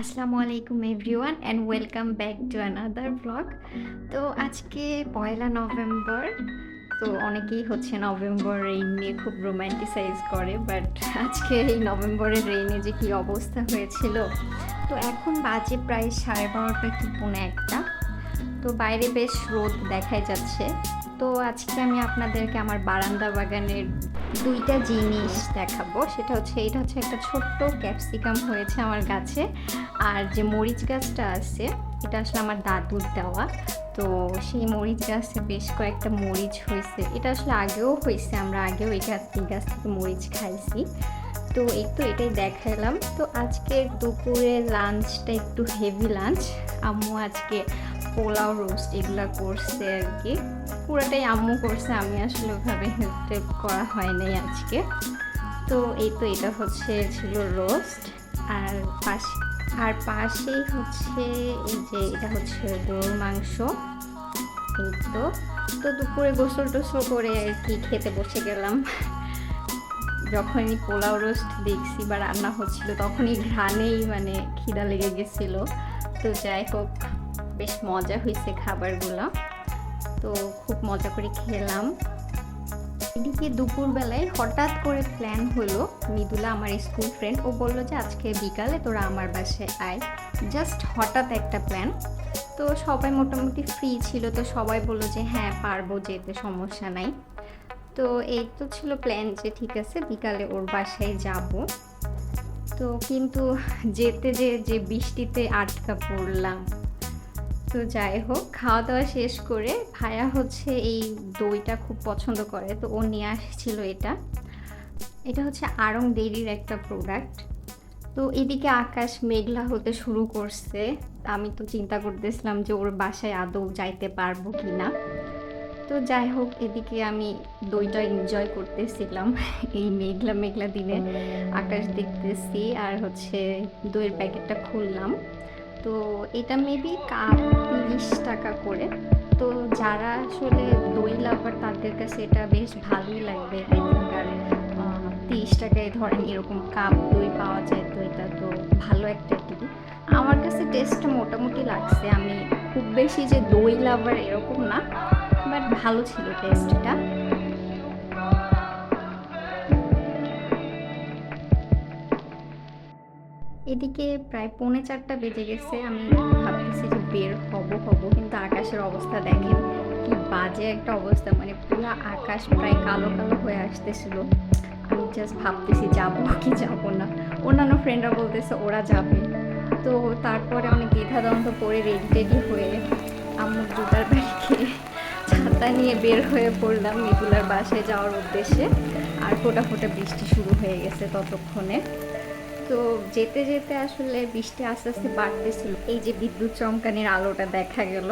আসসালামু আলাইকুম everyone and welcome back to another blog. তো আজকে পয়লা নভেম্বর। তো অনেকেই হচ্ছে নভেম্বর রেইন নিয়ে খুব রোম্যান্টিসাইজ করে, বাট আজকে এই নভেম্বরের রেইনে যে কী অবস্থা হয়েছিল। তো এখন বাজে প্রায় 12:30 কি পৌনে একটা। তো বাইরে বেশ রোদ দেখাই যাচ্ছে। তো আজকে আমি আপনাদেরকে আমার বারান্দা বাগানের দুইটা জিনিস দেখাবো। এটা হচ্ছে একটা ছোট্ট ক্যাপসিকাম হয়েছে আমার গাছে। আর যে মরিচ গাছটা আছে এটা আসলে আমার দাদুর দেওয়া। তো সেই মরিচ গাছে বেশ কয়েকটা মরিচ হয়েছে। এটা আসলে আগেও হয়েছে, আমরা আগেও এই গাছ থেকে মরিচ খাইছি। তো এটাই দেখালাম। তো আজকে দুপুরে লাঞ্চটা একটু হেভি লাঞ্চ। আম্মু আজকে পোলাও রোস্ট এগুলা করছে আর কি। পুরোটাই আম্মু করছে, আমি আসলে ওইভাবে হেল্প করা হয় নাই আজকে। তো এটা হচ্ছে ছিল রোস্ট। আর পাশেই হচ্ছে এটা হচ্ছে গরুর মাংস। এই তো দুপুরে গোসল টোসল করে আর কি খেতে বসে গেলাম। যখনই পোলাও রোস্ট দেখছি বা রান্না হচ্ছিল তখনই ঘ্রাণেই মানে খিদা লেগে গেছিলো। তো যাই হোক, বেশ মজা হয়েছে খাবারগুলো। তো খুব মজা করে খেলাম। এদিকে দুপুরবেলায় হঠাৎ করে প্ল্যান হলো, মৃদুলা আমার স্কুল ফ্রেন্ড, ও বললো যে আজকে বিকালে তোরা আমার বাসায় আয়। জাস্ট হঠাৎ একটা প্ল্যান। তো সবাই মোটামুটি ফ্রি ছিল, তো সবাই বললো যে হ্যাঁ পারবো যেতে, সমস্যা নাই। তো এই তো ছিল প্ল্যান যে ঠিক আছে বিকালে ওর বাসায় যাব। তো কিন্তু যেতে যে বৃষ্টিতে আটকা পড়লাম। তো যাই হোক, খাওয়া দাওয়া শেষ করে ভাইয়া হচ্ছে এই দইটা খুব পছন্দ করে, তো ও নিয়ে আসছিল এটা হচ্ছে আড়ং ডেইরির একটা প্রোডাক্ট। তো এদিকে আকাশ মেঘলা হতে শুরু করছে। আমি তো চিন্তা করতেছিলাম যে ওর বাসায় আদৌ যাইতে পারবো কি না। তো যাই হোক, এদিকে আমি দইটা এনজয় করতেছিলাম। এই মেঘলা মেঘলা দিনে আকাশ দেখতেছি আর হচ্ছে দইয়ের প্যাকেটটা খুললাম। তো এটা মেবি কাপ 30 টাকা করে। তো যারা আসলে দই লাভার তাদের কাছে এটা বেশ ভালোই লাগবে। এখানকার 30 টাকায় ধরেন এরকম কাপ দই পাওয়া যায়, তো এটা তো ভালো একটা টিভি। আমার কাছে টেস্টটা মোটামুটি লাগছে। আমি খুব বেশি যে দই লাভার এরকম না, বাট ভালো ছিল টেস্টটা। এদিকে প্রায় 3:45 বেজে গেছে। আমি ভাবতেছি যে বের হব কিন্তু আকাশের অবস্থা দেখেন কি বাজে একটা অবস্থা, মানে পুরো আকাশ প্রায় কালো কালো হয়ে আসতেছিল। আমি জাস্ট ভাবতেছি যাবো কি যাবো না। অন্যান্য ফ্রেন্ডরা বলতেছে ওরা যাবে। তো তারপরে অনেক দ্বিধাদ্বন্দ্ব পরে রেডি টেডি হয়ে আম্মুর জুতার বাড়ি খেয়ে ছাতা নিয়ে বের হয়ে পড়লাম মৃদুলার বাসায় যাওয়ার উদ্দেশ্যে। আর ফোঁটা ফোঁটা বৃষ্টি শুরু হয়ে গেছে ততক্ষণে। তো যেতে যেতে আসলে বৃষ্টি আস্তে আস্তে বাড়তেছিল। এই যে বিদ্যুৎ চমকানির আলোটা দেখা গেল।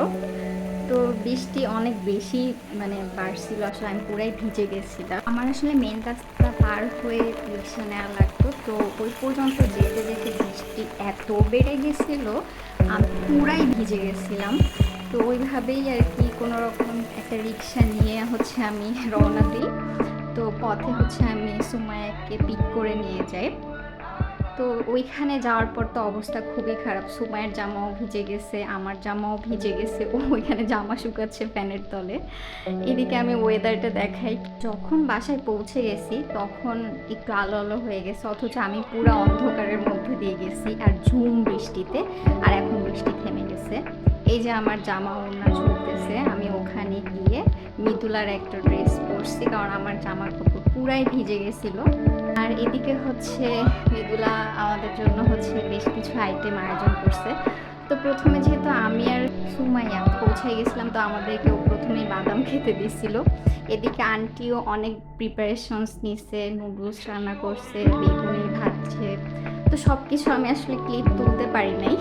তো বৃষ্টি অনেক বেশি মানে বাড়ছিল, আসলে আমি পুরাই ভিজে গেছিলাম। আমার আসলে মেন রাস্তা পার হয়ে রিক্সা নেওয়া লাগতো। তো ওই পর্যন্ত যেতে যেতে বৃষ্টি এত বেড়ে গেছিল, আমি পুরাই ভিজে গেছিলাম। তো ওইভাবেই আর কি কোনো রকম একটা রিক্সা নিয়ে হচ্ছে আমি রওনা দিই। তো পথে হচ্ছে আমি সুমায়াকে পিক করে নিয়ে যাই। তো ওইখানে যাওয়ার পর তো অবস্থা খুবই খারাপ। সুমাইয়ের জামাও ভিজে গেছে, আমার জামাও ভিজে গেছে। ও ওইখানে জামা শুকাচ্ছে ফ্যানের তলে। এদিকে আমি ওয়েদারটা দেখাই। যখন বাসায় পৌঁছে গেছি তখন একটু আলো আলো হয়ে গেছে, অথচ আমি পুরো অন্ধকারের মধ্যে দিয়ে গেছি আর ঝুম বৃষ্টিতে। আর এখন বৃষ্টি থেমে গেছে। এই যে আমার জামা ওড়না ঝুলতেছে। আমি ওখানে গিয়ে মৃদুলার একটা ড্রেস পরছি, কারণ আমার জামা কাপড় পুরাই ভিজে গেছিলো। আর এদিকে হচ্ছে মৃদুলা আমাদের জন্য হচ্ছে বেশ কিছু আইটেম আয়োজন করছে। তো প্রথমে যেহেতু আমি আর সুমাইয়া পৌঁছায় গেছিলাম, তো আমাদেরকেও প্রথমেই বাদাম খেতে দিছিল। এদিকে আন্টিও অনেক প্রিপারেশনস নিচ্ছে, নুডলস রান্না করছে, বেগুনি ভাজছে। তো সব কিছু আমি আসলে ক্লিপ তুলতে পারি নাই।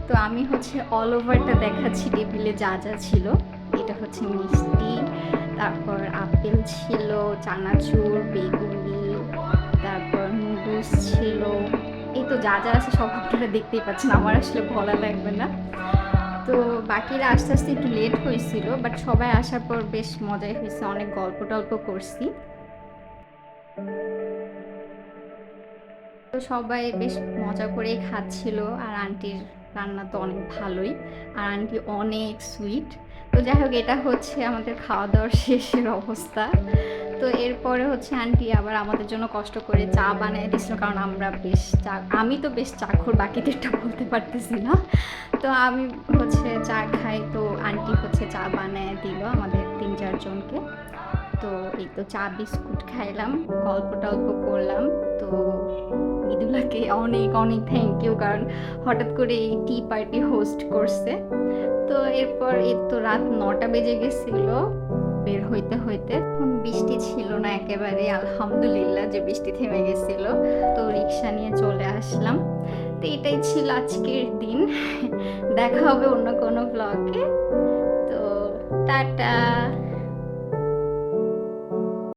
তো আমি হচ্ছে অল ওভারটা দেখাচ্ছি টেবিলে যা যা ছিল। এটা হচ্ছে মিষ্টি, তারপর আপেল ছিল, চানাচুর, বেগুনি, তারপর নুডলস ছিল। এই তো যা যা আছে সব আপনারা দেখতেই পাচ্ছেন, আমার আসলে বলা লাগবে না। তো বাকিরা আস্তে আস্তে একটু লেট হয়েছিল, বাট সবাই আসার পর বেশ মজাই হয়েছে, অনেক গল্প টল্প করছি। তো সবাই বেশ মজা করেই খাচ্ছিল আর আন্টির রান্না তো অনেক ভালোই আর আন্টি অনেক সুইট। তো যাই হোক এটা হচ্ছে আমাদের খাওয়া দাওয়ার শেষের অবস্থা। তো এরপরে হচ্ছে আন্টি আবার আমাদের জন্য কষ্ট করে চা বানিয়ে দিছিল, কারণ আমরা বেশ চা, আমি তো বেশ চাখুর, বাকিদেরটা বলতে পারতেছি না। তো আমি হচ্ছে চা খাই, তো আন্টি হচ্ছে চা বানিয়ে দিল আমাদের ৩-৪ জনকে। তো এই তো চা বিস্কুট খাইলাম, গল্প টল্প করলাম। তো মৃদুলাকে অনেক অনেক থ্যাংক ইউ, কারণ হঠাৎ করে এই টি পার্টি হোস্ট করছে। তো এরপর এই তো রাত ৯টা বেজে গেছিল বের হইতে হইতে। এখন বৃষ্টি ছিল না একেবারে, আলহামদুলিল্লাহ যে বৃষ্টি থেমে গেছিল। তো রিক্সা নিয়ে চলে আসলাম। তো এটাই ছিল আজকের দিন। দেখা হবে অন্য কোনো ব্লগে। তো টাটা।